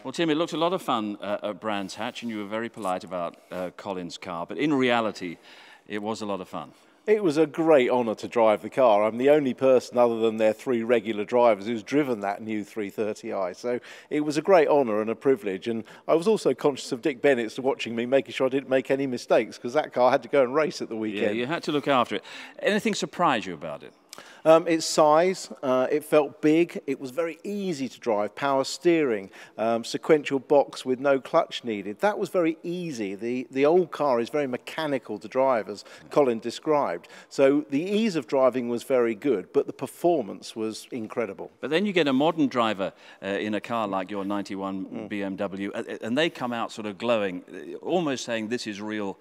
Well, Tim, it looked a lot of fun at Brands Hatch, and you were very polite about Colin's car, but in reality, it was a lot of fun. It was a great honour to drive the car. I'm the only person other than their 3 regular drivers who's driven that new 330i. So it was a great honour and a privilege. And I was also conscious of Dick Bennett's watching me, making sure I didn't make any mistakes, because that car had to go and race at the weekend. Yeah, you had to look after it. Anything surprise you about it? Its size, it felt big, it was very easy to drive, power steering, sequential box with no clutch needed. That was very easy. The old car is very mechanical to drive, as Colin described. So the ease of driving was very good, but the performance was incredible. But then you get a modern driver in a car like your 91 BMW, and they come out sort of glowing, almost saying this is real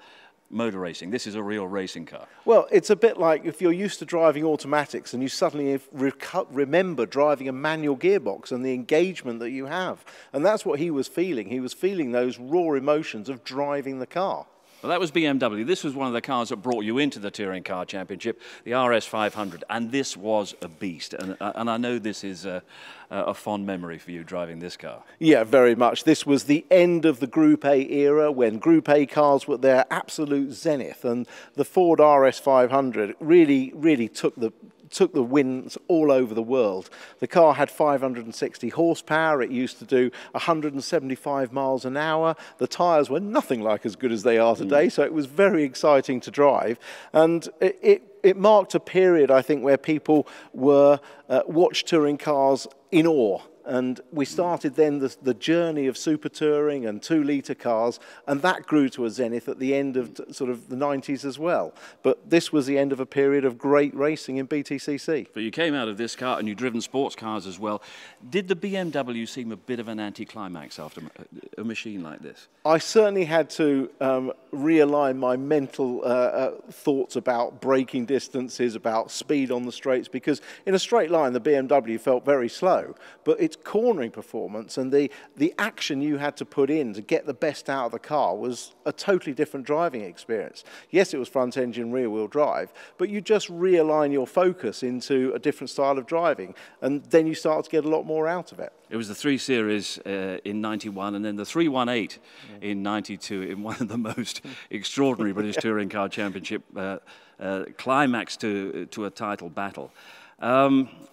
motor racing. This is a real racing car. Well, it's a bit like if you're used to driving automatics and you suddenly remember driving a manual gearbox and the engagement that you have. And that's what he was feeling. He was feeling those raw emotions of driving the car. Well, that was BMW. This was one of the cars that brought you into the Touring Car Championship, the RS 500, and this was a beast. And I know this is a fond memory for you driving this car. Yeah, very much. This was the end of the Group A era, when Group A cars were their absolute zenith, and the Ford RS 500 really took the wins all over the world. The car had 560 horsepower. It used to do 175 miles an hour. The tyres were nothing like as good as they are today, so it was very exciting to drive. And it marked a period, I think, where people were watched touring cars in awe. And we started then the journey of super touring and 2-litre cars, and that grew to a zenith at the end of sort of the 90s as well. But this was the end of a period of great racing in BTCC. But you came out of this car and you've driven sports cars as well. Did the BMW seem a bit of an anticlimax after a machine like this? I certainly had to realign my mental thoughts about braking distances, about speed on the straights, because in a straight line the BMW felt very slow, but its cornering performance and the action you had to put in to get the best out of the car was a totally different driving experience. Yes, it was front engine rear wheel drive, but you just realign your focus into a different style of driving, and then you start to get a lot more out of it. It was the 3 Series in 91 and then the 318 in 92 in one of the most extraordinary British Touring Car Championship climax to a title battle.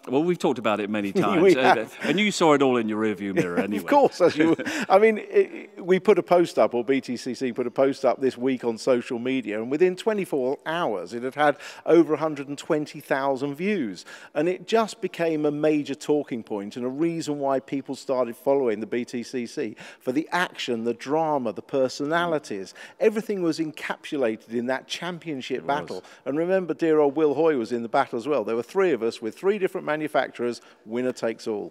Well, we've talked about it many times, and you saw it all in your rearview mirror anyway. Of course, I mean, we put a post up, or BTCC put a post up this week on social media, and within 24 hours it had over 120,000 views, and it just became a major talking point and a reason why people started following the BTCC, for the action, the drama, the personalities. Everything was encapsulated in that championship battle. And remember, dear old Will Hoy was in the battle as well. There were 3 of us with 3 different manufacturers. Winner takes all.